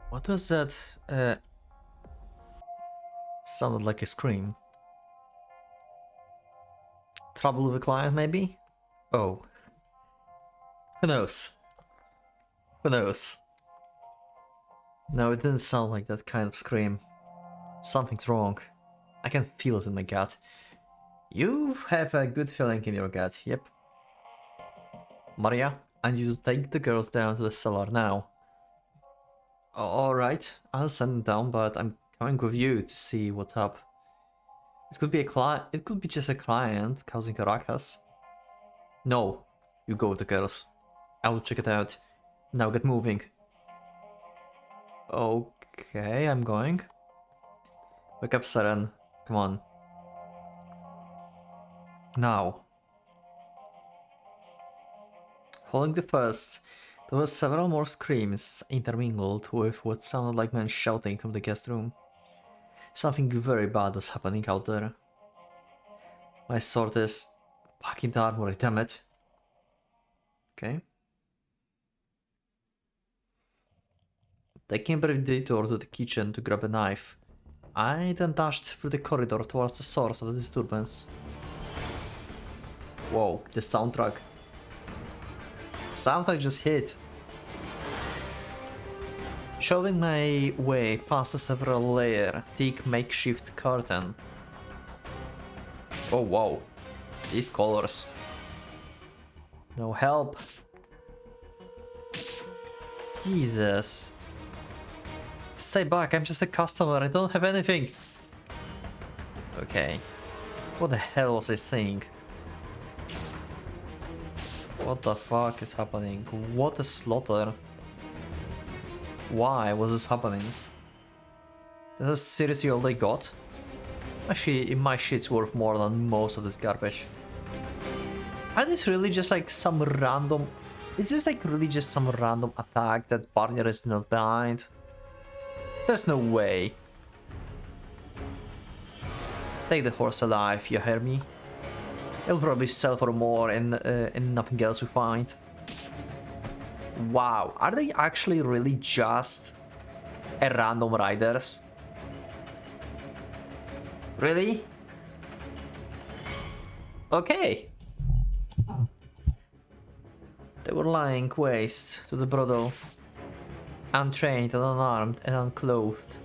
What was that? Sounded like a scream. Trouble with a client, maybe? Oh. Who knows? Who knows? No, it didn't sound like that kind of scream. Something's wrong. I can feel it in my gut. You have a good feeling in your gut, yep. Maria, I need you to take the girls down to the cellar now. Alright, I'll send them down, but I'm coming with you to see what's up. It could be a client. It could be just a client causing a ruckus. No, you go with the girls. I will check it out. Now get moving. Okay, I'm going. Wake up, Seren. Come on. Now. Following the first, there were several more screams intermingled with what sounded like men shouting from the guest room. Something very bad was happening out there. My sword is back in the armory, damn it. Okay. Taking a brief detour to the kitchen to grab a knife, I then dashed through the corridor towards the source of the disturbance. Whoa, the soundtrack. Soundtrack just hit. Shoving my way past a several layer, thick makeshift curtain. Oh wow, these colors. No help. Jesus. Stay back, I'm just a customer, I don't have anything. Okay. What the hell was I saying? What the fuck is happening? What a slaughter. Why was this happening? Is this seriously all they got? Actually, my shit's worth more than most of this garbage. Are these really just like some random... Is this like really just some random attack that Barnier is not behind? There's no way. Take the horse alive, you hear me? It'll probably sell for more and nothing else we find. Wow, are they actually really just a random riders? Really? Okay. They were lying waste to the brothel. Untrained and unarmed and unclothed.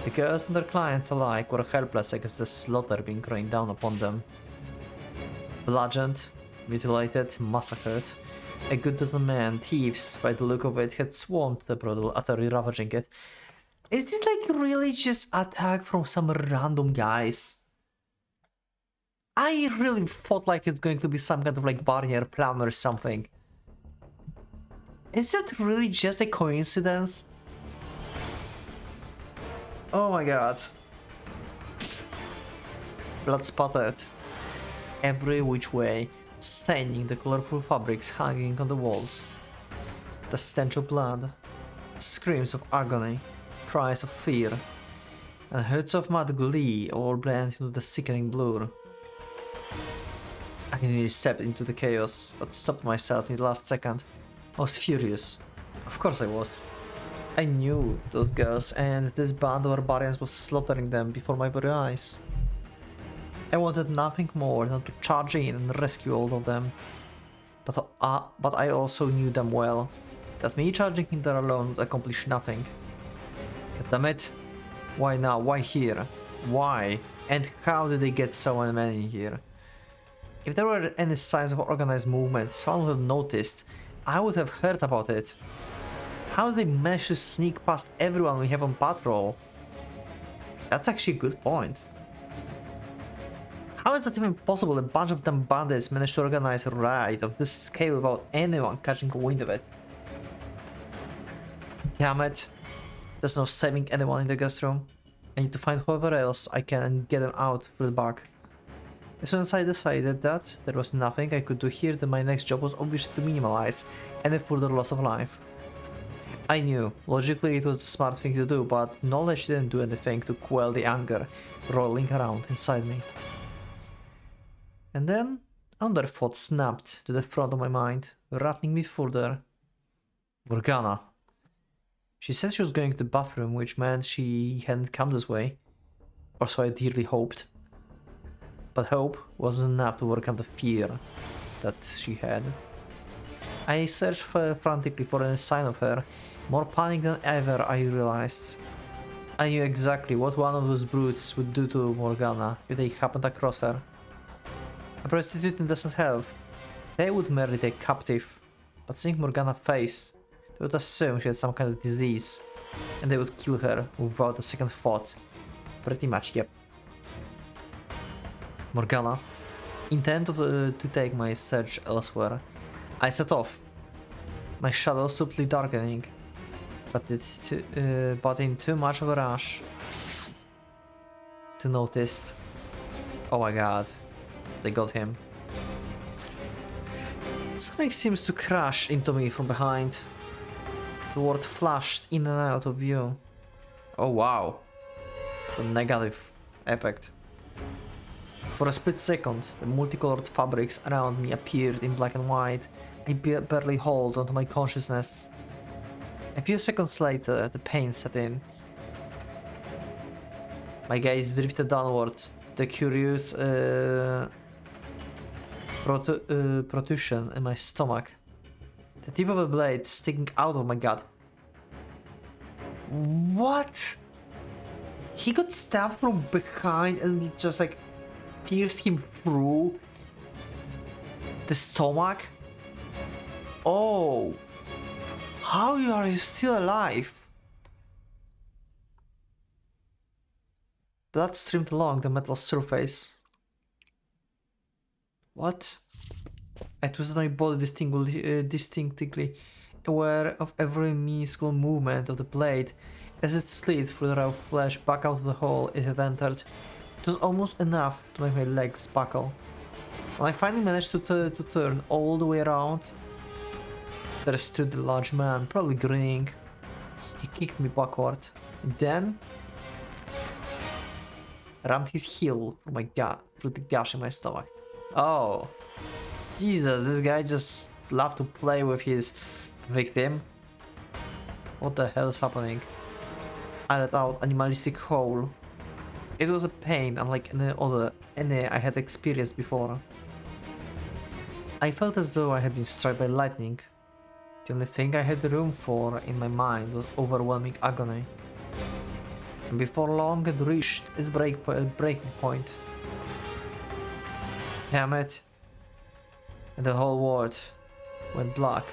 The girls and their clients alike were helpless against the slaughter being rained down upon them. Bludgeoned, mutilated, massacred. A good dozen men, thieves by the look of it, had swarmed the brothel after ravaging it. Is it like really just attack from some random guys? I really thought like it's going to be some kind of like barrier plan or something. Is it really just a coincidence? Oh my god. Blood spattered every which way, staining the colorful fabrics hanging on the walls. The stench of blood, screams of agony, cries of fear, and hoots of mad glee all blend into the sickening blur. I nearly stepped into the chaos, but stopped myself in the last second. I was furious. Of course I was. I knew those girls, and this band of barbarians was slaughtering them before my very eyes. I wanted nothing more than to charge in and rescue all of them. But I also knew them well, that me charging in there alone would accomplish nothing. God damn it. Why now? Why here? Why? And how did they get so many men in here? If there were any signs of organized movement, someone would have noticed. I would have heard about it. How did they manage to sneak past everyone we have on patrol? That's actually a good point. How is that even possible? A bunch of them bandits managed to organize a raid of this scale without anyone catching a wind of it. Damn it. There's no saving anyone in the guest room. I need to find whoever else I can and get them out through the back. As soon as I decided that there was nothing I could do here, then my next job was obviously to minimize any further loss of life. I knew, logically it was the smart thing to do, but knowledge didn't do anything to quell the anger rolling around inside me. And then another thought snapped to the front of my mind, rattling me further. Morgana. She said she was going to the bathroom, which meant she hadn't come this way. Or so I dearly hoped. But hope wasn't enough to overcome the fear that she had. I searched frantically for any sign of her. More panic than ever, I realized. I knew exactly what one of those brutes would do to Morgana if they happened across her. A prostitute doesn't help. They would merely take captive. But seeing Morgana's face, they would assume she had some kind of disease, and they would kill her without a second thought. Pretty much, yep. Morgana, intent to take my search elsewhere, I set off, my shadow subtly darkening, but in too much of a rush to notice. Oh my god, they got him. Something seems to crash into me from behind. The word flashed in and out of view. Oh wow, the negative effect. For a split second, the multicolored fabrics around me appeared in black and white. I barely held onto my consciousness. A few seconds later, the pain set in. My gaze drifted downward. The curious protrusion in my stomach. The tip of a blade sticking out of my gut. What? He got stabbed from behind and just like pierced him through the stomach? Oh, how are you still alive? Blood streamed along the metal surface. What? I twisted my body distinctly aware of every minuscule movement of the blade as it slid through the raw flesh back out of the hole it had entered. It was almost enough to make my legs buckle. When I finally managed to turn all the way around, there stood the large man, probably grinning. He kicked me backward, and then rammed his heel through the gash in my stomach. Oh, Jesus, this guy just loved to play with his victim. What the hell is happening? I let out animalistic howl. It was a pain unlike any I had experienced before. I felt as though I had been struck by lightning. The only thing I had room for in my mind was overwhelming agony. And before long it reached its breaking point. Damn it. And the whole world went black.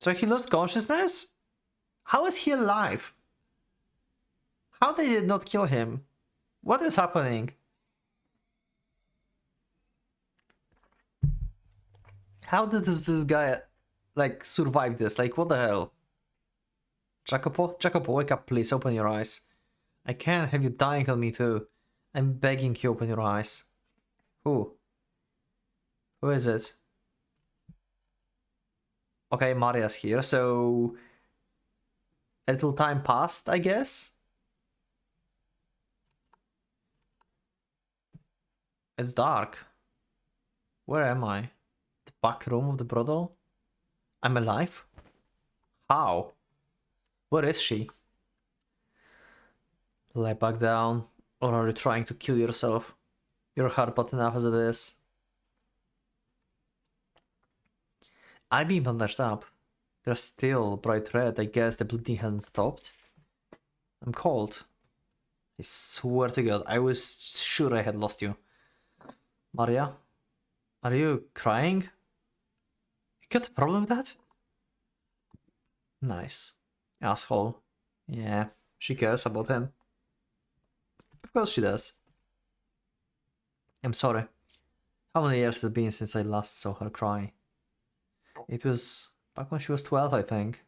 So he lost consciousness? How is he alive? How they did not kill him? What is happening? How did this guy like survive this? Like what the hell? Jacopo, wake up please, open your eyes. I can't have you dying on me too. I'm begging you, open your eyes. Who? Who is it? Okay, Maria's here, so a little time passed, I guess. It's dark. Where am I? The back room of the brothel? I'm alive? How? Where is she? Lie back down, or are you trying to kill yourself? You're hard but enough as it is. I've been bandaged up. They're still bright red. I guess the bleeding hasn't stopped. I'm cold. I swear to God, I was sure I had lost you. Maria? Are you crying? You got a problem with that? Nice. Asshole. Yeah, she cares about him. Of course she does. I'm sorry. How many years has it been since I last saw her cry? It was back when she was 12, I think.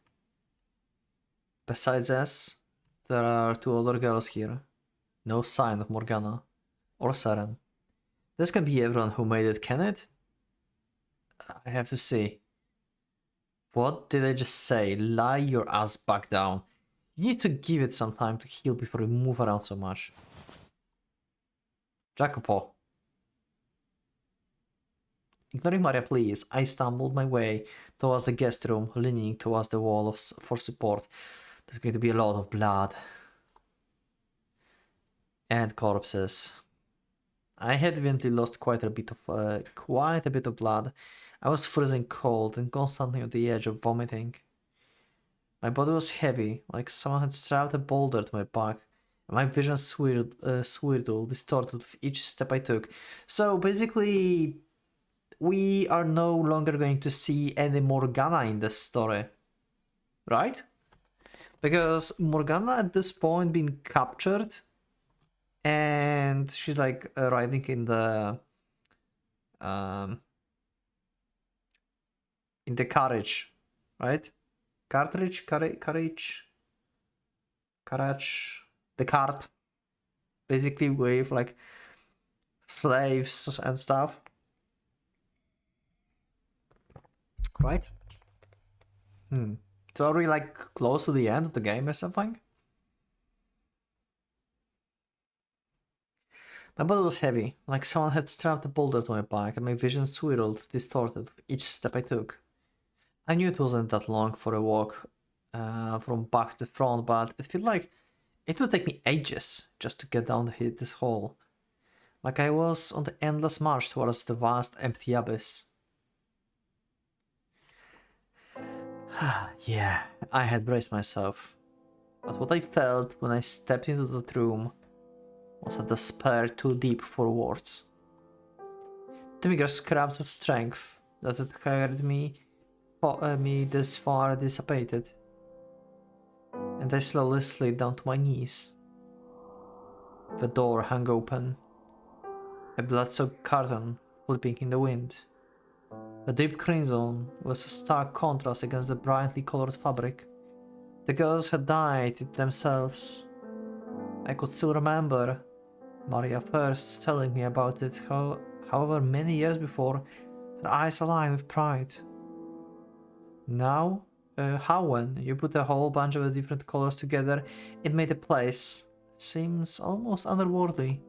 Besides us, there are two older girls here. No sign of Morgana or Saren. This can be everyone who made it, can it? I have to see. What did I just say? Lie your ass back down. You need to give it some time to heal before you move around so much. Jacopo. Ignoring Maria, please, I stumbled my way towards the guest room, leaning towards the wall for support. There's going to be a lot of blood. And corpses. I had evidently lost quite a bit of blood. I was freezing cold and constantly on the edge of vomiting. My body was heavy, like someone had strapped a boulder to my back. My vision swirled, distorted with each step I took. So basically, we are no longer going to see any Morgana in this story, right? Because Morgana at this point been captured, and she's like riding in the carriage, right? Carriage, the cart, basically with like slaves and stuff, right? So are we like close to the end of the game or something? My body was heavy, like someone had strapped a boulder to my back, and my vision swirled, distorted with each step I took. I knew it wasn't that long for a walk from back to front, but it felt like it would take me ages just to get down this hall. Like I was on the endless march towards the vast empty abyss. Yeah, I had braced myself. But what I felt when I stepped into that room was a despair too deep for words. The meager scraps of strength that had carried me this far dissipated, and I slowly slid down to my knees. The door hung open, a blood-soaked curtain flipping in the wind. The deep crimson was a stark contrast against the brightly colored fabric. The girls had dyed it themselves. I could still remember Maria first telling me about it, however many years before, her eyes aligned with pride. Now, how when you put a whole bunch of different colors together, it made a place seems almost otherworldly.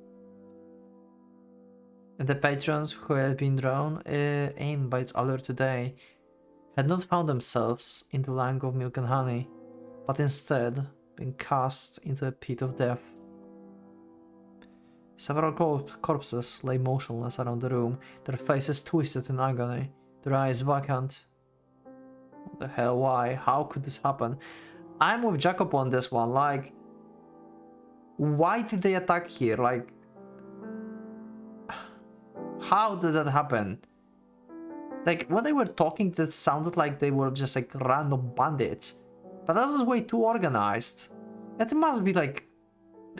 And the patrons who had been drawn in by its allure today had not found themselves in the land of milk and honey, but instead been cast into a pit of death. Several corpses lay motionless around the room, their faces twisted in agony, their eyes vacant. What the hell, why? How could this happen? I'm with Jacob on this one, like, why did they attack here? Like, how did that happen? Like, when they were talking, that sounded like they were just like random bandits. But that was way too organized. It must be like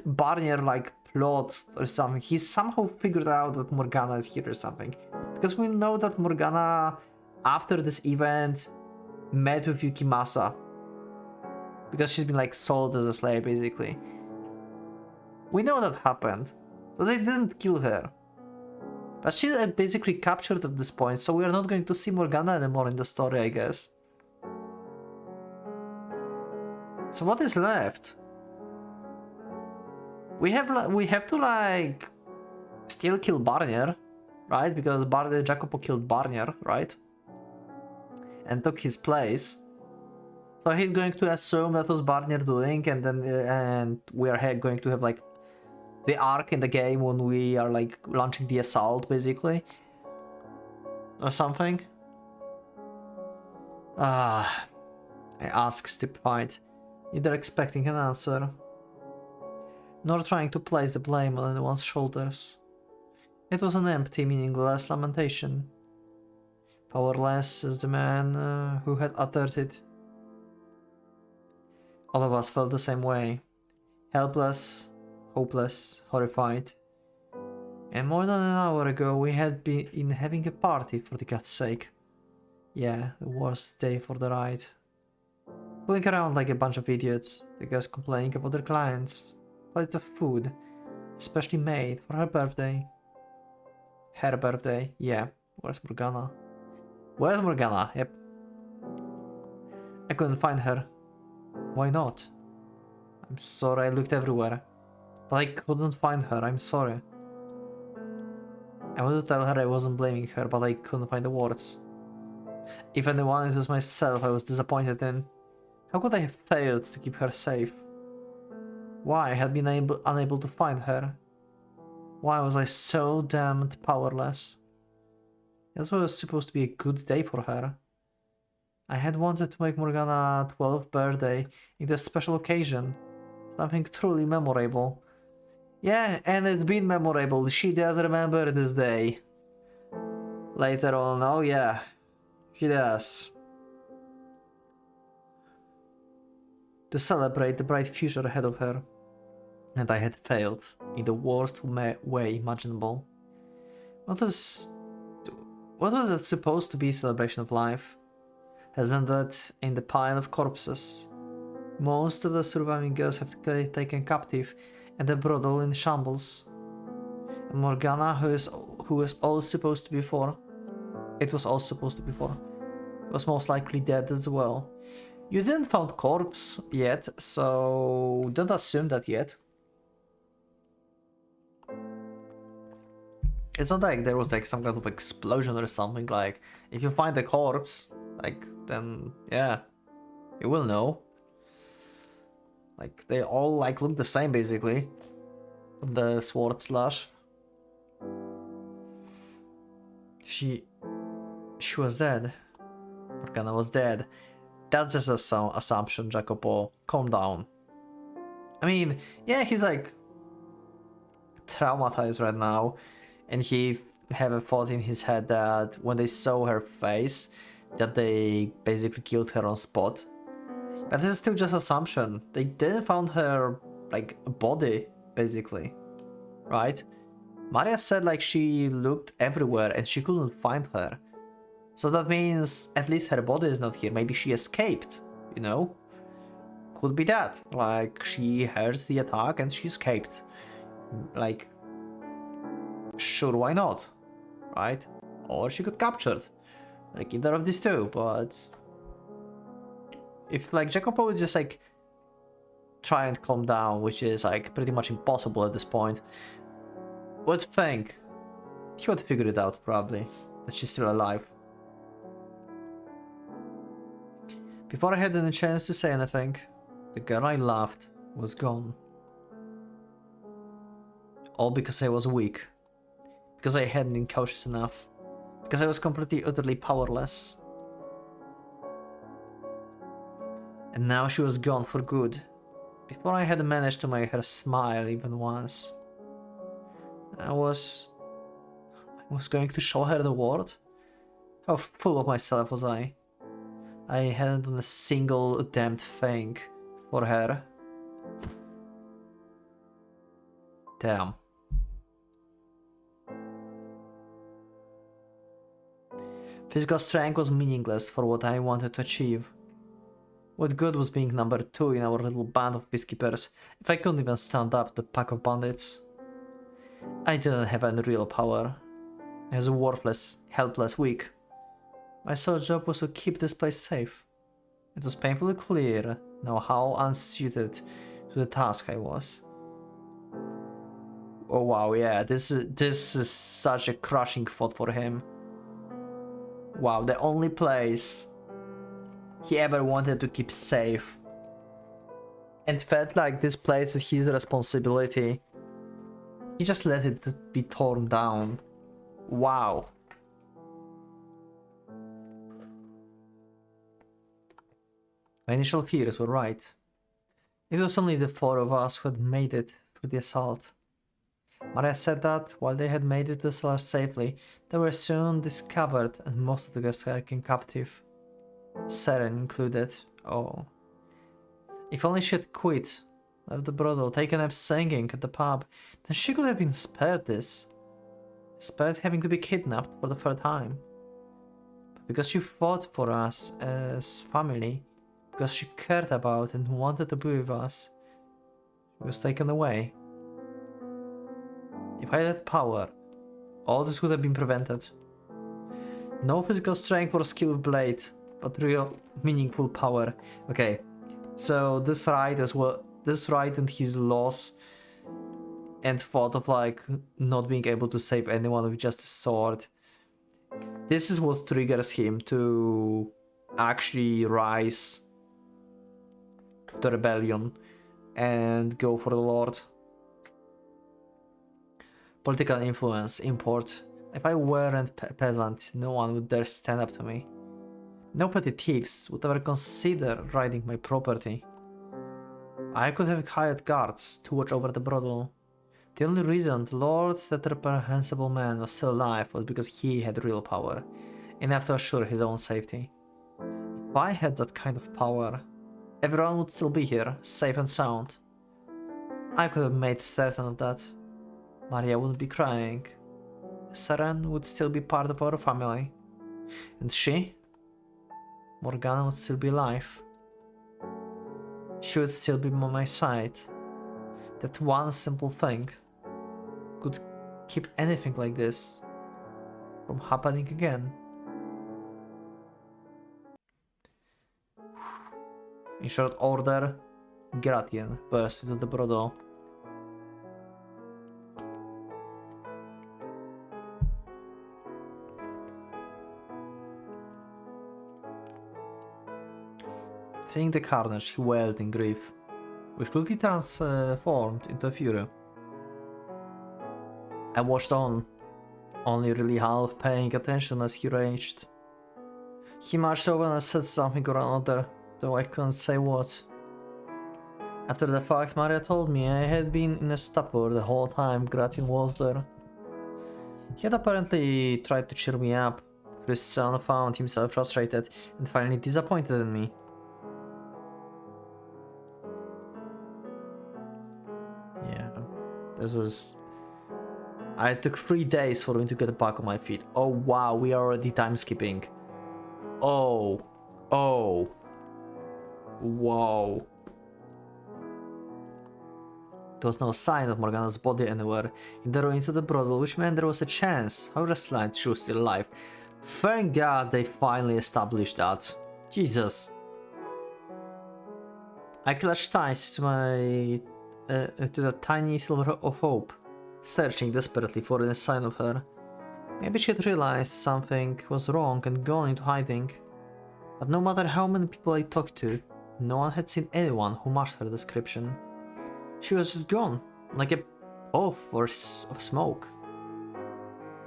Barnier like plot or something. He somehow figured out that Morgana is here or something. Because we know that Morgana, after this event, met with Yukimasa. Because she's been like sold as a slave, basically. We know that happened. So they didn't kill her. But she's basically captured at this point, so we are not going to see Morgana anymore in the story, I guess. So what is left? We have to like still kill Barnier, right? Because Jacopo killed Barnier, right? And took his place. So he's going to assume that was Barnier doing, and then and we are going to have like the arc in the game when we are like launching the assault, basically, or something. I ask, stupefied, neither expecting an answer, nor trying to place the blame on anyone's shoulders. It was an empty, meaningless lamentation, powerless as the man who had uttered it. All of us felt the same way, helpless, hopeless, horrified. And more than an hour ago we had been having a party, for the god's sake. Yeah, the worst day for the ride. Fooling around like a bunch of idiots, the girls complaining about their clients, plate of food, specially made for her birthday. Her birthday, yeah. Where's Morgana? Where's Morgana? Yep. I couldn't find her. Why not? I'm sorry, I looked everywhere. But I couldn't find her, I'm sorry. I wanted to tell her I wasn't blaming her, but I couldn't find the words. If anyone, it was myself I was disappointed in. How could I have failed to keep her safe? Why I had been unable to find her? Why was I so damned powerless? This was supposed to be a good day for her. I had wanted to make Morgana's 12th birthday into a special occasion. Something truly memorable. Yeah, and it's been memorable. She does remember this day. Later on, oh yeah, she does. To celebrate the bright future ahead of her. And I had failed in the worst way imaginable. What was it supposed to be? Celebration of life? Has ended in the pile of corpses. Most of the surviving girls have been taken captive and the brothel in shambles. And Morgana, who was all supposed to be for, was most likely dead as well. You didn't found corpse yet, so don't assume that yet. It's not like there was like some kind of explosion or something. Like, if you find the corpse, like, then yeah, you will know. Like, they all like look the same basically. The sword slash. She was dead. Morgana was dead. That's just an assumption, Jacopo. Calm down. I mean, yeah, he's like traumatized right now, and he have a thought in his head that when they saw her face, that they basically killed her on spot. But this is still just assumption. They didn't find her like body, basically, right? Maria said like she looked everywhere and she couldn't find her. So that means at least her body is not here. Maybe she escaped, you know? Could be that. Like, she heard the attack and she escaped. Like, sure, why not? Right? Or she got captured. Like, either of these two, but... if, like, Jacopo would just, like, try and calm down, which is, like, pretty much impossible at this point, would think he would figure it out, probably, that she's still alive. Before I had any chance to say anything, the girl I loved was gone. All because I was weak. Because I hadn't been cautious enough. Because I was completely, utterly powerless. And now she was gone for good. Before I had managed to make her smile even once. I was going to show her the world? How full of myself was I? I hadn't done a single damn thing for her. Damn. Physical strength was meaningless for what I wanted to achieve. What good was being number 2 in our little band of peacekeepers if I couldn't even stand up to the pack of bandits? I didn't have any real power. I was worthless, helpless, weak. My sole job was to keep this place safe. It was painfully clear now how unsuited to the task I was. Oh wow, yeah, this is such a crushing thought for him. Wow, the only place he ever wanted to keep safe and felt like this place is his responsibility. He just let it be torn down. Wow. My initial fears were right. It was only the 4 of us who had made it through the assault. Maria said that, while they had made it to the cellar safely, they were soon discovered and most of the girls were taken captive. Seren included. Oh. If only she had quit, left the brothel, taken up singing at the pub, then she could have been spared this. Spared having to be kidnapped for the 3rd time. But because she fought for us as family, because she cared about and wanted to be with us, she was taken away. If I had power, all this would have been prevented. No physical strength or skill with blade, but real, meaningful power. Okay, so this right as well, this right and his loss and thought of like not being able to save anyone with just a sword. This is what triggers him to actually rise to rebellion and go for the Lord. Political influence, import. If I weren't a peasant, no one would dare stand up to me. No petty thieves would ever consider raiding my property. I could have hired guards to watch over the brothel. The only reason the Lord, that reprehensible man, was still alive was because he had real power, enough to assure his own safety. If I had that kind of power, everyone would still be here, safe and sound. I could have made certain of that. Maria wouldn't be crying. Seren would still be part of our family. And she? Morgana would still be alive. She would still be by my side. That one simple thing could keep anything like this from happening again. In short order, Gratian burst into the brothel. Seeing the carnage, he wailed in grief, which quickly transformed into fury. I watched on, only really half paying attention as he raged. He marched over and said something or another, though I couldn't say what. After the fact, Maria told me I had been in a stupor the whole time Gratian was there. He had apparently tried to cheer me up, but his son found himself frustrated and finally disappointed in me. This is... I took 3 days for me to get back on my feet. Oh wow, we are already time skipping. Oh. Oh. Whoa. There was no sign of Morgana's body anywhere in the ruins of the brothel, which meant there was a chance, however slight, she was still alive. Thank God they finally established that. Jesus. I clutched tight to my... to the tiny sliver of hope, searching desperately for a sign of her. Maybe she had realized something was wrong and gone into hiding. But no matter how many people I talked to, no one had seen anyone who matched her description. She was just gone, like a puff of smoke.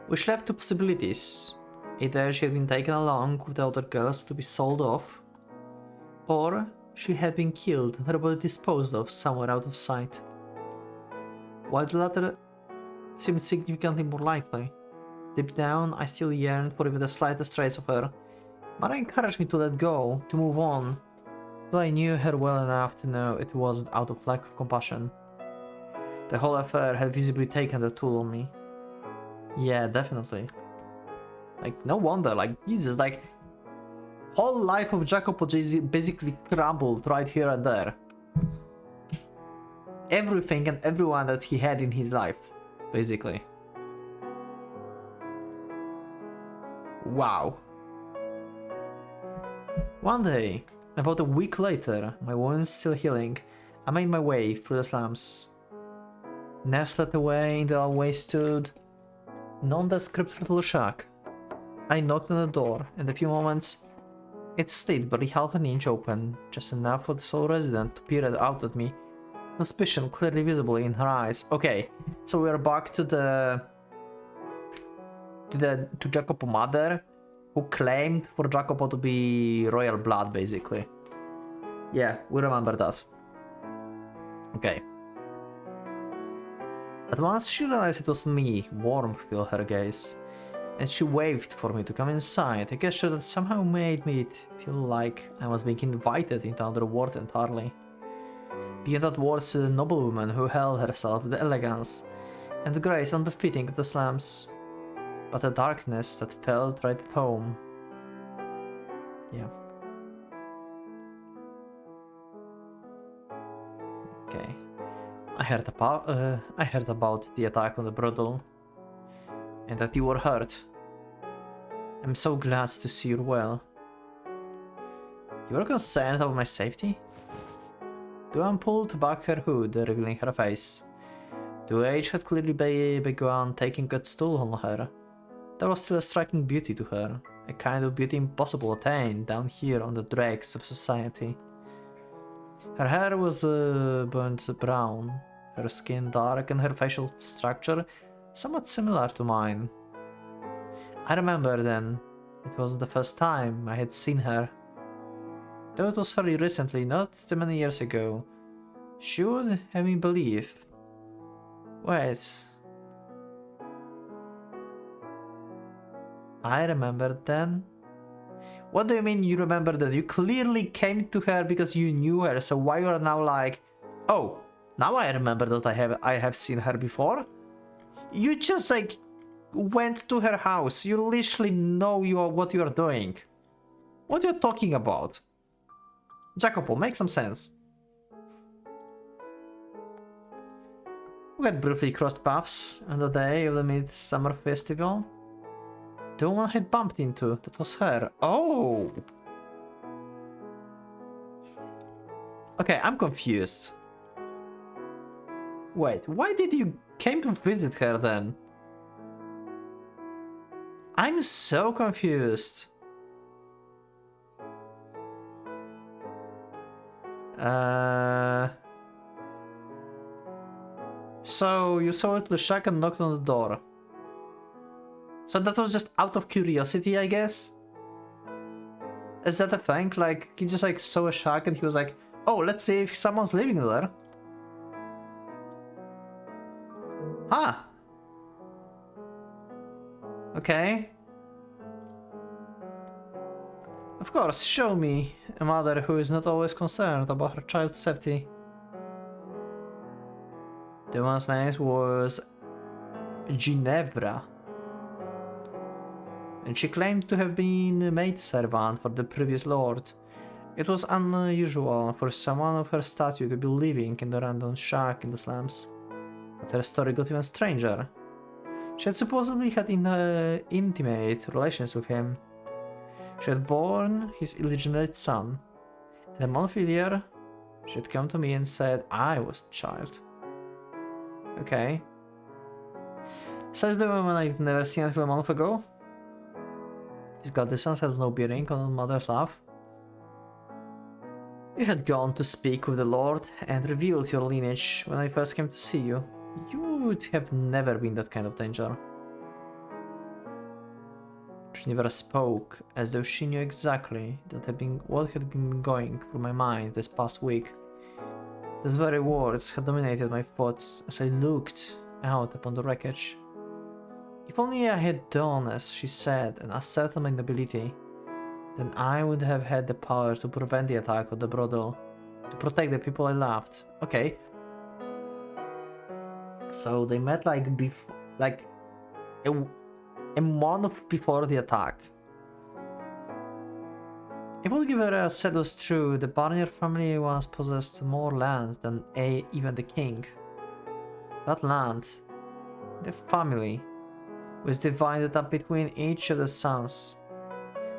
Which left two possibilities. Either she had been taken along with the other girls to be sold off, or she had been killed and her body disposed of somewhere out of sight. While the latter seemed significantly more likely, deep down I still yearned for even the slightest trace of her. Mara encouraged me to let go, to move on, though I knew her well enough to know it wasn't out of lack of compassion. The whole affair had visibly taken a toll on me. Yeah, definitely. Like, no wonder, like, Jesus, like, whole life of Jacopo basically crumbled right here and there. Everything and everyone that he had in his life, basically. Wow. One day, about a week later, my wounds still healing, I made my way through the slums. Nestled away in the hallway stood nondescript little shack. I knocked on the door, and in a few moments, it slid barely half an inch open, just enough for the sole resident to peer out at me, suspicion clearly visible in her eyes. Okay, so we are back to Jacopo mother, who claimed for Jacopo to be royal blood, basically. Yeah, we remember that. Okay. At once she realized it was me, warmth filled her gaze, and she waved for me to come inside, a gesture that somehow made me feel like I was being invited into another world entirely. Beyond that world stood a noblewoman who held herself with elegance and grace unbefitting of the slums, but a darkness that felt right at home. Yeah. Okay. I heard about the attack on the brothel, and that you were hurt. I'm so glad to see you well. You were concerned about my safety? Duan pulled back her hood, revealing her face. The age had clearly begun taking its toll on her. There was still a striking beauty to her, a kind of beauty impossible to attain down here on the dregs of society. Her hair was burnt brown, her skin dark, and her facial structure somewhat similar to mine. I remember then, it was the first time I had seen her. Though it was very recently, not too many years ago. She would have me believe. Wait. I remembered then? What do you mean you remember that? You clearly came to her because you knew her, so why you are now like, oh, now I remember that I have seen her before? You just like went to her house. You literally know what you are doing. What are you talking about? Jacopo, make some sense. We had briefly crossed paths on the day of the Midsummer Festival. The woman I had bumped into, that was her. Oh! Okay, I'm confused. Wait, why did you came to visit her then? I'm so confused. So you saw it to the shack and knocked on the door. So that was just out of curiosity, I guess? Is that a thing? Like, he just like saw a shack and he was like, oh, let's see if someone's living there. Huh. Okay. Of course, show me a mother who is not always concerned about her child's safety. The woman's name was Ginevra, and she claimed to have been a maidservant for the previous lord. It was unusual for someone of her stature to be living in the random shack in the slums, but her story got even stranger. She had supposedly had intimate relations with him. She had borne his illegitimate son, and a month earlier, she had come to me and said I was the child. Okay. Says the woman I've never seen until a month ago. His godlessness has no bearing on mother's love. You had gone to speak with the Lord and revealed your lineage when I first came to see you. You would have never been that kind of danger. She never spoke, as though she knew exactly what had been going through my mind this past week. Those very words had dominated my thoughts as I looked out upon the wreckage. If only I had done as she said and asserted my nobility, then I would have had the power to prevent the attack of the brothel, to protect the people I loved. Okay. So they met like a month before the attack. If all Givera said was true, the Barnier family once possessed more land than even the king. That land, the family, was divided up between each of the sons.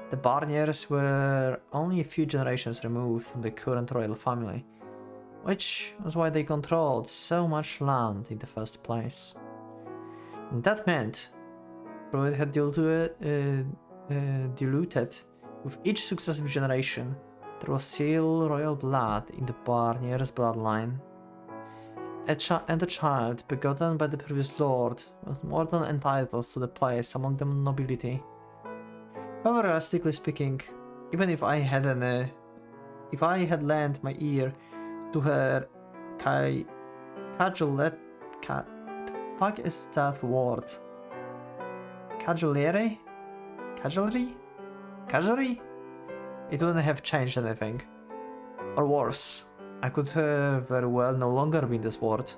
The Barniers were only a few generations removed from the current royal family, which was why they controlled so much land in the first place. And that meant Freud had diluted with each successive generation. There was still royal blood in the Barnier's bloodline. And the child, begotten by the previous lord, was more than entitled to the place among the nobility. However, realistically speaking, even if I had lent my ear to her cajolet, the fuck is that word? Cajolery? Casually? It wouldn't have changed anything. Or worse, I could have very well no longer been this ward.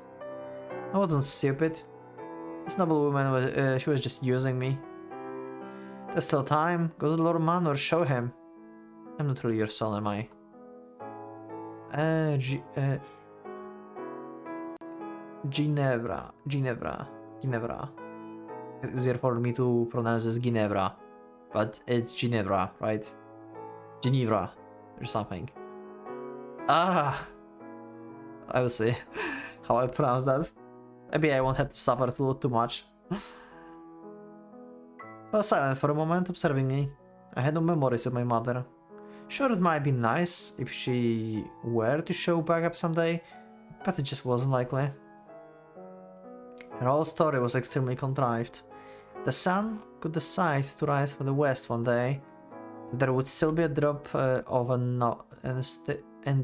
I wasn't stupid. This noble woman, she was just using me. There's still time. Go to the Lord Manor, show him. I'm not really your son, am I? Ginevra. It's easier for me to pronounce as Ginevra, but it's Ginevra, right? Geneva or something. Ah, I will see how I pronounce that. Maybe I won't have to suffer too much. I was silent for a moment, observing me. I had no memories of my mother. Sure, it might be nice if she were to show back up someday, but it just wasn't likely. Her whole story was extremely contrived. The sun could decide to rise from the west one day, and there would still be a drop and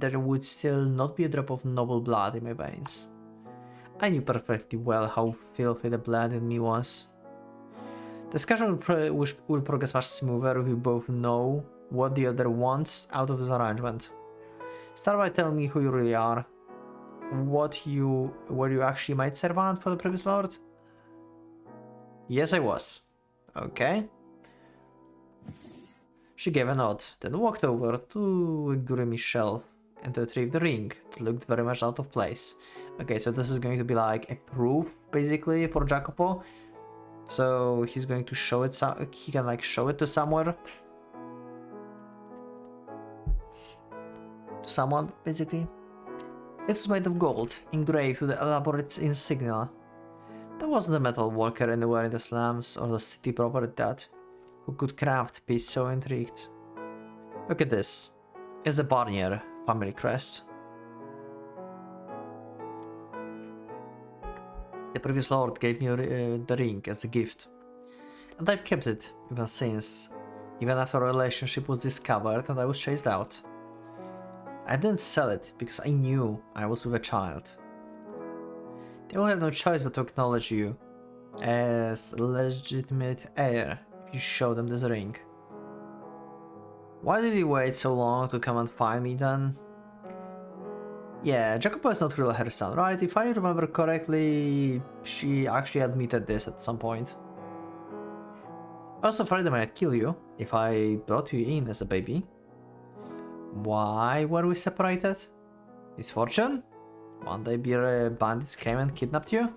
there would still not be a drop of noble blood in my veins. I knew perfectly well how filthy the blood in me was. Discussion will progress much smoother if we both know what the other wants out of this arrangement. Start by telling me who you really are. Were you actually my servant for the previous lord? Yes, I was. Okay. She gave a nod, then walked over to a grimy shelf and retrieved the ring that looked very much out of place. Okay, so this is going to be like a proof, basically, for Jacopo. So he's going to show it, he can like show it to somewhere. To someone, basically. It was made of gold, engraved with elaborate insignia. There wasn't a metal worker anywhere in the slums or the city proper at that, who could craft a piece so intrigued. Look at this. It's the Barnier family crest. The previous lord gave me the ring as a gift, and I've kept it even since, even after our relationship was discovered and I was chased out. I didn't sell it because I knew I was with a child. They will have no choice but to acknowledge you as a legitimate heir if you show them this ring. Why did he wait so long to come and find me then? Yeah, Jacopo is not really her son, right? If I remember correctly, she actually admitted this at some point. I was afraid I might kill you if I brought you in as a baby. Why were we separated? Misfortune? One day beer bandits came and kidnapped you?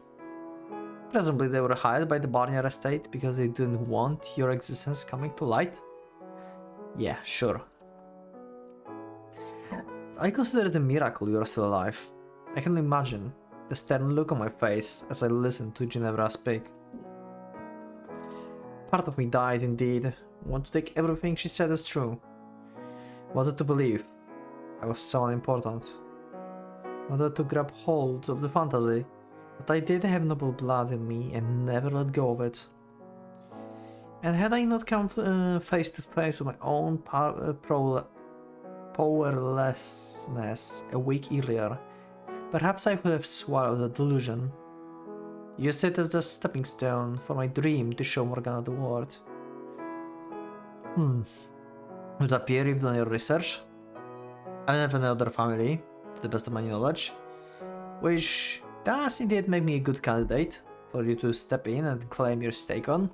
Presumably they were hired by the Barnier estate because they didn't want your existence coming to light? Yeah, sure. I consider it a miracle you are still alive. I can imagine the stern look on my face as I listened to Ginevra speak. Part of me died indeed. Want to take everything she said as true. Wanted to believe I was someone important. Wanted to grab hold of the fantasy, but I did have noble blood in me and never let go of it. And had I not come face to face with my own powerlessness a week earlier, perhaps I would have swallowed the delusion. Used it as the stepping stone for my dream to show Morgana the world. It would appear you've done your research. I don't have any other family, to the best of my knowledge, which does indeed make me a good candidate for you to step in and claim your stake on.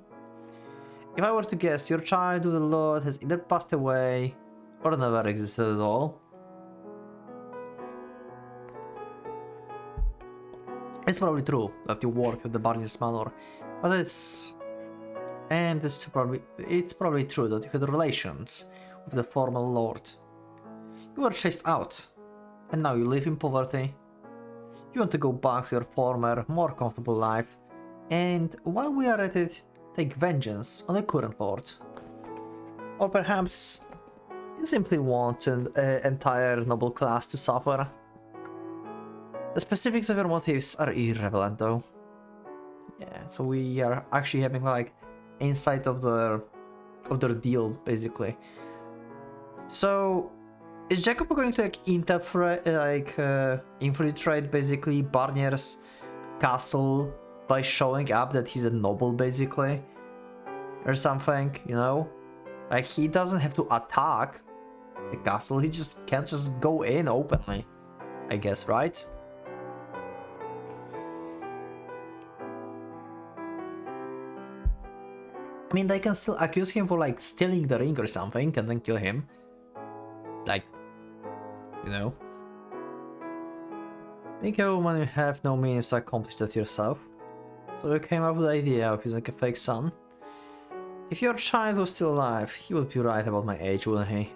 If I were to guess, your child with the Lord has either passed away or never existed at all. It's probably true that you work at the Barnier's Manor, but it's probably true that you had relations with the former Lord. You were chased out, and now you live in poverty. You want to go back to your former, more comfortable life, and while we are at it, take vengeance on the current Lord. Or perhaps you simply want an entire noble class to suffer. The specifics of your motives are irrelevant though. Yeah, so we are actually having like insight of their deal basically. So is Jacopo going to infiltrate basically Barnier's castle by showing up that he's a noble basically? Or something, you know? Like he doesn't have to attack the castle, he just can't just go in openly, I guess, right? I mean, they can still accuse him for like stealing the ring or something and then kill him. Like, you know. Being a woman, you have no means to accomplish that yourself. So you came up with the idea of using a fake son. If your child was still alive, he would be right about my age, wouldn't he?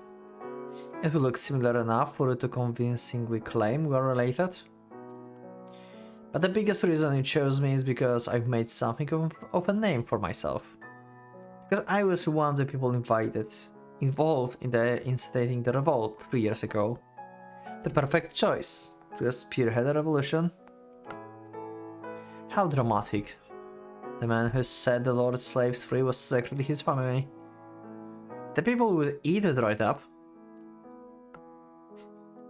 It would look similar enough for you to convincingly claim we are related. But the biggest reason you chose me is because I've made something of a name for myself. Because I was one of the people involved in instigating the revolt 3 years ago. The perfect choice to spearhead a revolution. How dramatic. The man who set the Lord's slaves free was secretly his family. The people would eat it right up.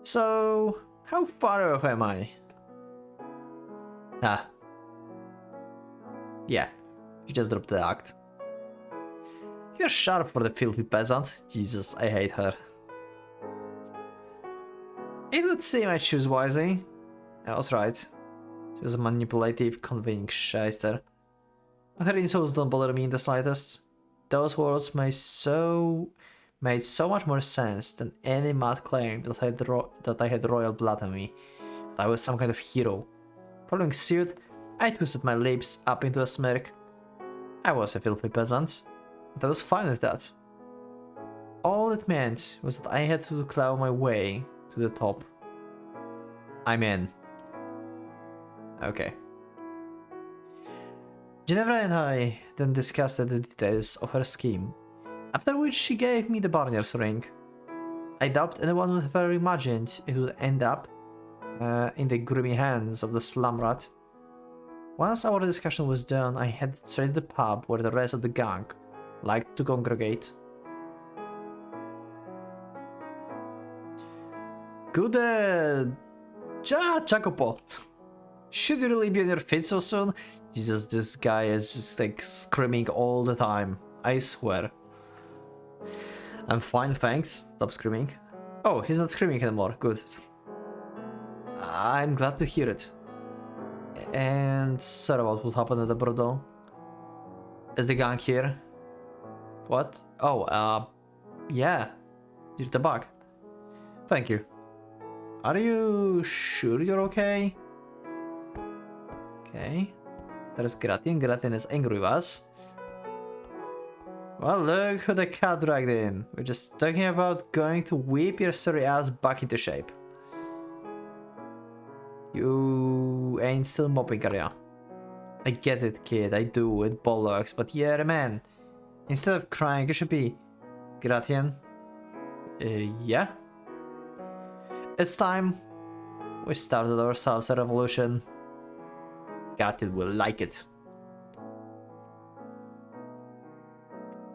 So, how far off am I? Ah. Yeah, you just dropped the act. You're sharp for the filthy peasant. Jesus, I hate her. It would seem I choose wisely. I was right. She was a manipulative, convincing shyster. But her insults don't bother me in the slightest. Those words made so much more sense than any mad claim that I had royal blood in me. That I was some kind of hero. Following suit, I twisted my lips up into a smirk. I was a filthy peasant, and I was fine with that. All it meant was that I had to claw my way to the top. I'm in. Okay. Ginevra and I then discussed the details of her scheme, after which she gave me the Barnier's ring. I doubt anyone would have ever imagined it would end up in the grimy hands of the slum rat. Once our discussion was done, I headed straight to the pub where the rest of the gang liked to congregate. Good Jacopo! Should you really be on your feet so soon? Jesus, this guy is just like screaming all the time. I swear. I'm fine, thanks. Stop screaming. Oh, he's not screaming anymore. Good. I'm glad to hear it. And sorry about what happened at the brothel. Is the gang here? What? Oh, yeah. You're the bug. Thank you. Are you sure you're okay? Okay. There's Gratian. Gratian is angry with us. Well, look who the cat dragged in. We're just talking about going to whip your sorry ass back into shape. You ain't still mopping, are ya? I get it, kid. I do with bollocks. But yeah, man. Instead of crying, you should be... Gratian? Yeah? It's time. We started ourselves a revolution. Gratian will like it.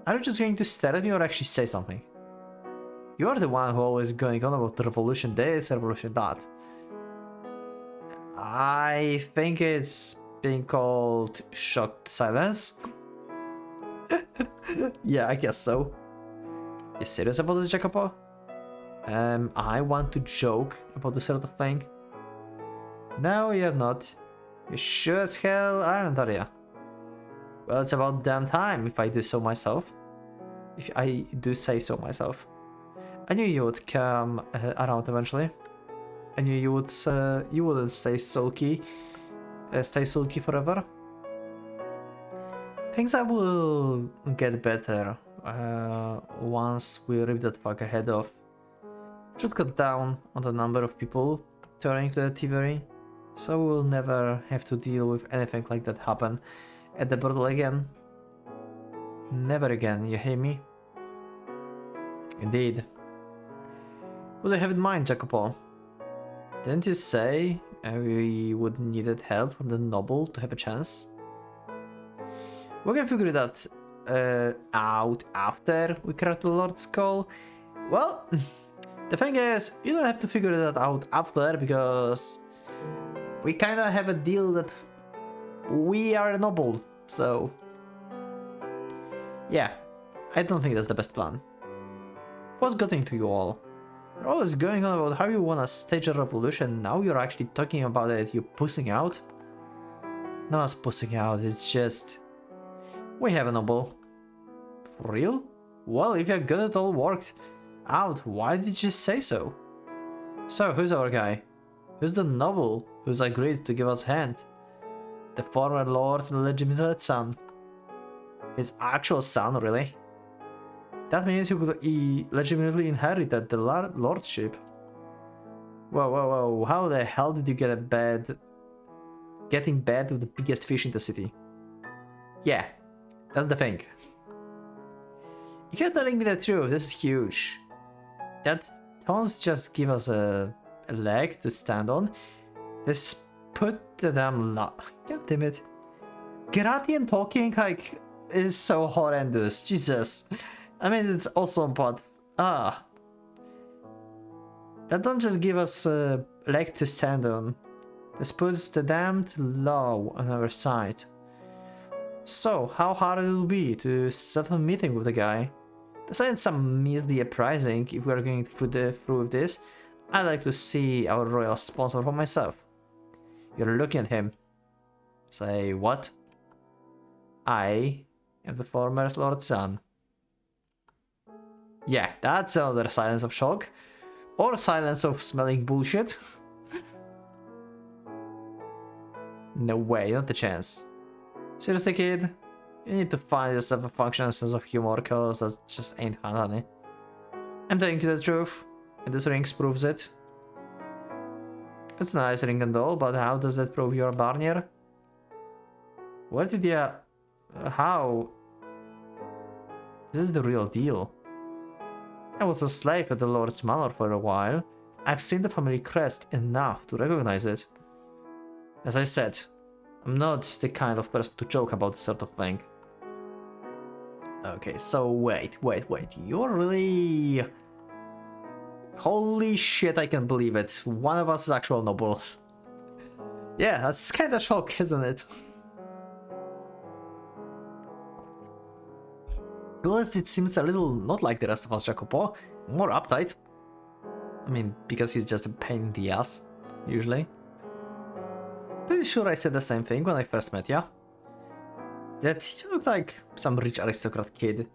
Are you just going to stare at me or actually say something? You are the one who always going on about revolution this, revolution that. I think it's being called shocked silence. Yeah, I guess so. You serious about this, Jacopo? I want to joke about this sort of thing. No, you're not. You sure as hell aren't, are ya? Well, it's about damn time if I do so myself. If I do say so myself. I knew you would come around eventually. I knew you wouldn't stay sulky forever. Things will get better once we rip that fucker head off. Should cut down on the number of people turning to the thievery, so we'll never have to deal with anything like that happen at the brothel again. Never again, you hear me? Indeed. What do you have in mind, Jacopo? Didn't you say we would needed help from the noble to have a chance? We can figure that out after we crack the Lord's Call. Well, the thing is, you don't have to figure that out after because we kinda have a deal that we are a noble, so yeah, I don't think that's the best plan. What's getting to you all? You're always going on about how you wanna stage a revolution, now you're actually talking about it, you're pussing out? No one's pussing out, it's just... we have a noble. For real? Well, if you're good it all worked out, why did you say so? So, who's our guy? Who's the noble who's agreed to give us a hand? The former lord and legitimate son. His actual son, really? That means he legitimately inherited the lordship. Whoa, how the hell did you get a bed get in bed with the biggest fish in the city. Yeah, that's the thing. If you're telling me the truth, this is huge. That don't just give us a leg to stand on. This put the damn God damn it. Gratian talking like is so horrendous. Jesus. I mean, it's awesome, but that don't just give us a leg to stand on. This puts the damned law on our side. So, how hard it will be to set up a meeting with the guy? Besides some measly pricing, if we are going through with this, I'd like to see our royal sponsor for myself. You're looking at him. Say, what? I am the former Lord's son. Yeah, that's another silence of shock. Or silence of smelling bullshit. No way, not a chance. Seriously, kid? You need to find yourself a functional sense of humor, cause that just ain't fun, honey. I'm telling you the truth, and this ring proves it. It's a nice ring and all, but how does that prove you're a Barnier? Where did you... how? This is the real deal. I was a slave at the Lord's Manor for a while. I've seen the family crest enough to recognize it. As I said, I'm not the kind of person to joke about this sort of thing. Okay, so wait. You're really... Holy shit, I can't believe it. One of us is actual noble. Yeah, that's kinda shock, isn't it? At least it seems a little not like the rest of us, Jacopo. More uptight. I mean, because he's just a pain in the ass, usually. Pretty sure I said the same thing when I first met ya. That you look like some rich aristocrat kid.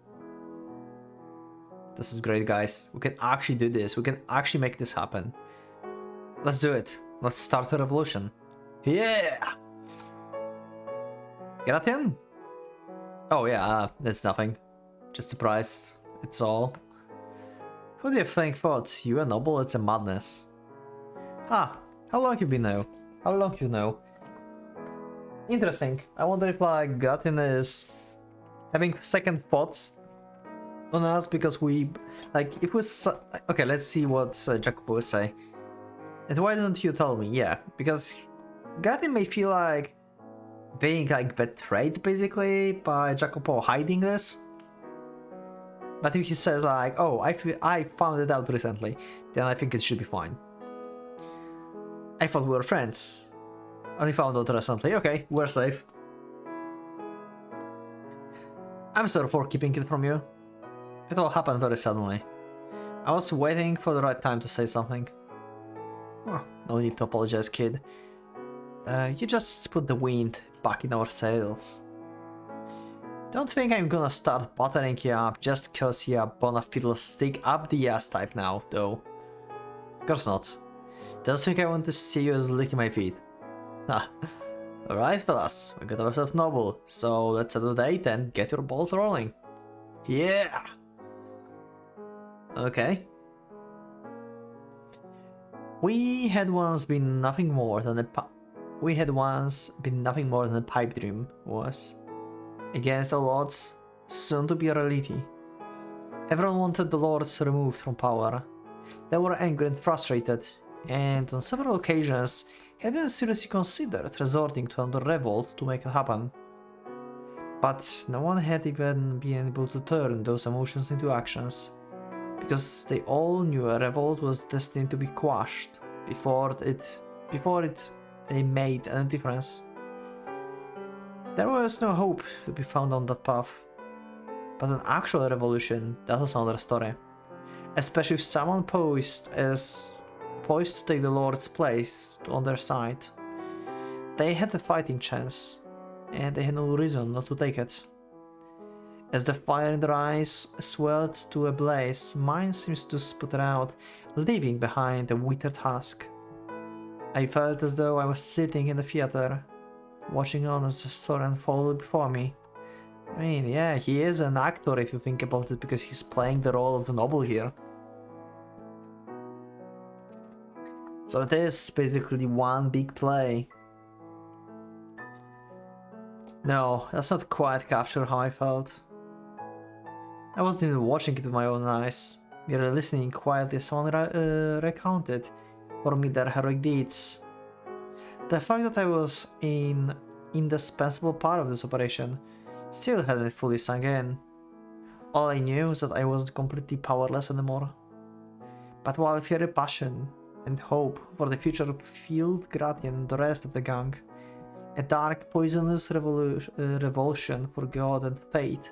This is great, guys. We can actually do this. We can actually make this happen. Let's do it. Let's start a revolution. Yeah! Gratian? Oh yeah, that's nothing. Just surprised. It's all. Who do you think thought you a noble? It's a madness. Ah, how long you been now? How long you know? Interesting. I wonder if like Gratian is having second thoughts on us because we like if we okay. Let's see what Jacopo will say. And why don't you tell me? Yeah, because Gratian may feel like being like betrayed basically by Jacopo hiding this. But if he says like, oh, I found it out recently, then I think it should be fine. I thought we were friends. Only found out recently. Okay, we're safe. I'm sorry for keeping it from you. It all happened very suddenly. I was waiting for the right time to say something. Oh, no need to apologize, kid. You just put the wind back in our sails. Don't think I'm gonna start buttering you up just cause you're a bona fide stick up the ass type now, though. Of course not. Don't think I want to see you as licking my feet. Ah, alright fellas, we got ourselves noble, so let's set a date and get your balls rolling. Yeah! Okay. We had once been nothing more than a pipe dream was. Against all odds, soon to be a reality. Everyone wanted the lords removed from power. They were angry and frustrated, and on several occasions have even seriously considered resorting to another revolt to make it happen. But no one had even been able to turn those emotions into actions, because they all knew a revolt was destined to be quashed before it made any difference. There was no hope to be found on that path. But an actual revolution, that was another story. Especially if someone poised to take the Lord's place on their side. They had a fighting chance, and they had no reason not to take it. As the fire in their eyes swelled to a blaze, mine seems to sputter out, leaving behind a withered husk. I felt as though I was sitting in the theater, watching on as the story unfolded before me. I mean, yeah, he is an actor if you think about it, because he's playing the role of the noble here. So it is basically one big play. No, that's not quite capture how I felt. I wasn't even watching it with my own eyes, merely listening quietly as someone recounted for me their heroic deeds. The fact that I was an indispensable part of this operation still hadn't fully sunk in. All I knew was that I wasn't completely powerless anymore. But while fiery passion and hope for the future filled Gratian and the rest of the gang, a dark, poisonous revulsion for God and fate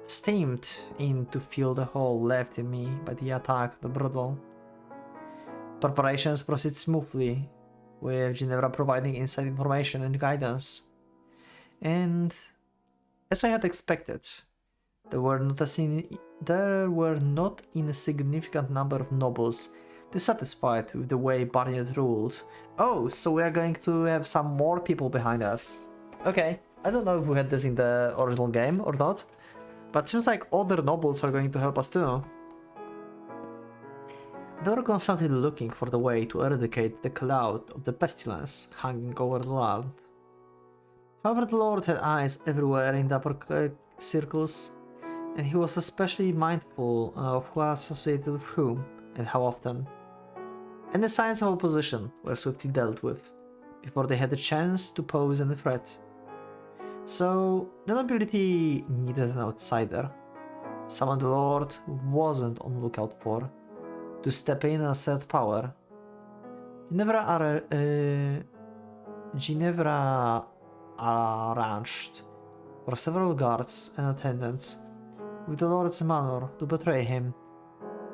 steamed in to fill the hole left in me by the attack of the brothel. Preparations proceeded smoothly, with Ginevra providing inside information and guidance. And as I had expected, there were not insignificant number of nobles dissatisfied with the way Barnett ruled. Oh, so we are going to have some more people behind us. Okay, I don't know if we had this in the original game or not, but seems like other nobles are going to help us too. They were constantly looking for the way to eradicate the cloud of the pestilence hanging over the land. However, the Lord had eyes everywhere in the upper circles, and he was especially mindful of who associated with whom and how often. And the signs of opposition were swiftly dealt with, before they had a chance to pose any threat. So, the nobility needed an outsider, someone the Lord wasn't on the lookout for, to step in and assert power. Ginevra arranged for several guards and attendants with the Lord's manor to betray him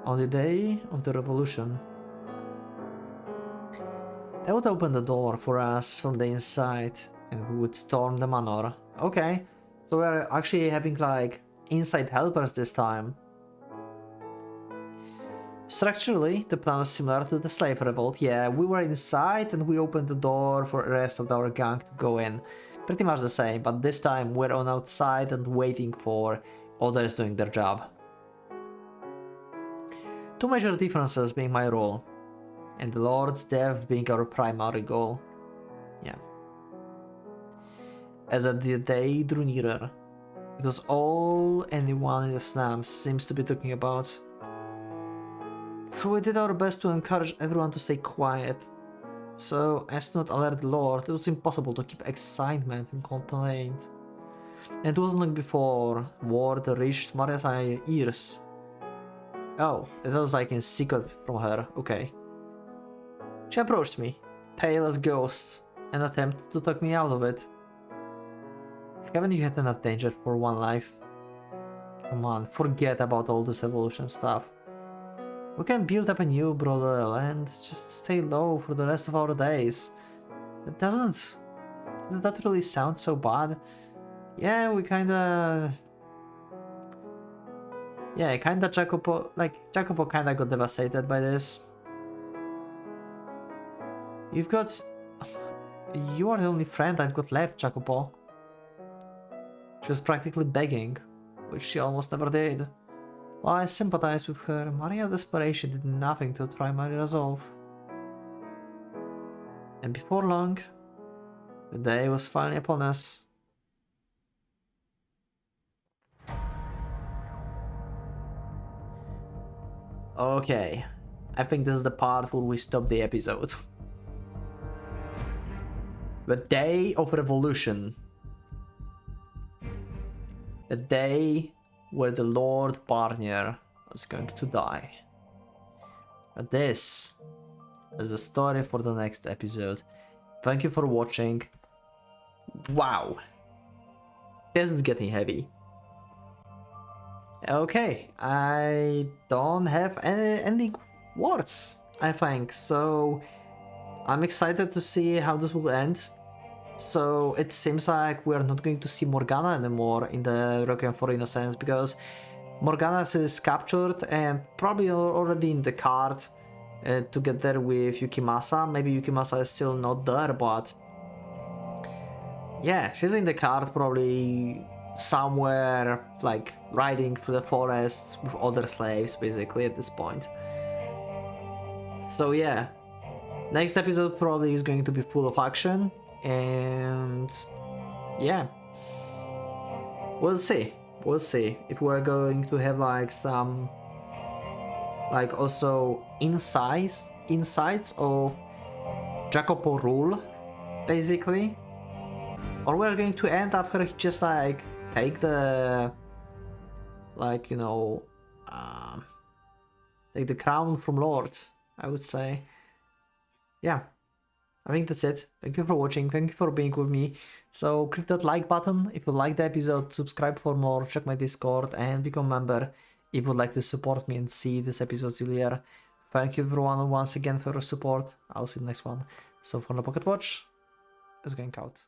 on the day of the revolution. They would open the door for us from the inside and we would storm the manor. Okay, so we're actually having like inside helpers this time. Structurally, the plan was similar to the slave revolt. Yeah, we were inside and we opened the door for the rest of our gang to go in. Pretty much the same, but this time we're on outside and waiting for others doing their job. Two major differences being my role, and the Lord's death being our primary goal. Yeah. As the day drew nearer, it was all anyone in the slums seems to be talking about. For we did our best to encourage everyone to stay quiet, so as to not alert the Lord, it was impossible to keep excitement contained. And it wasn't long before word reached Maria's ears. Oh, it was like in secret from her, okay. She approached me, pale as ghost, and attempted to talk me out of it. Haven't you had enough danger for one life? Come on, forget about all this evolution stuff. We can build up a new brothel and just stay low for the rest of our days. Doesn't that really sound so bad? Yeah, we kinda... Yeah, Jacopo kinda got devastated by this. You are the only friend I've got left, Jacopo. She was practically begging, which she almost never did. While I sympathized with her, Maria's desperation did nothing to try my resolve. And before long, the day was finally upon us. Okay, I think this is the part where we stop the episode. The day of revolution. The day where the Lord Barnier was going to die. But this is the story for the next episode. Thank you for watching. Wow, this is getting heavy. Okay, I don't have any words, I think, so I'm excited to see how this will end. So it seems like we're not going to see Morgana anymore in the Requiem for Innocence, because Morgana is captured and probably already in the cart together with Yukimasa. Maybe Yukimasa is still not there, but yeah, she's in the cart probably somewhere like riding through the forest with other slaves basically at this point. So yeah, next episode probably is going to be full of action, and yeah, We'll see. We'll see if we're going to have like some, like also insights of Jacopo rule, basically, or we're going to end up here just like take the, like, you know, take the crown from Lord, I would say. Yeah, I think that's it. Thank you for watching, thank you for being with me. So click that like button if you like the episode, subscribe for more, check my Discord, and become a member if you'd like to support me and see this episode earlier. Thank you everyone once again for your support. I'll see you in the next one. So for the Pocket Watch, it's going out.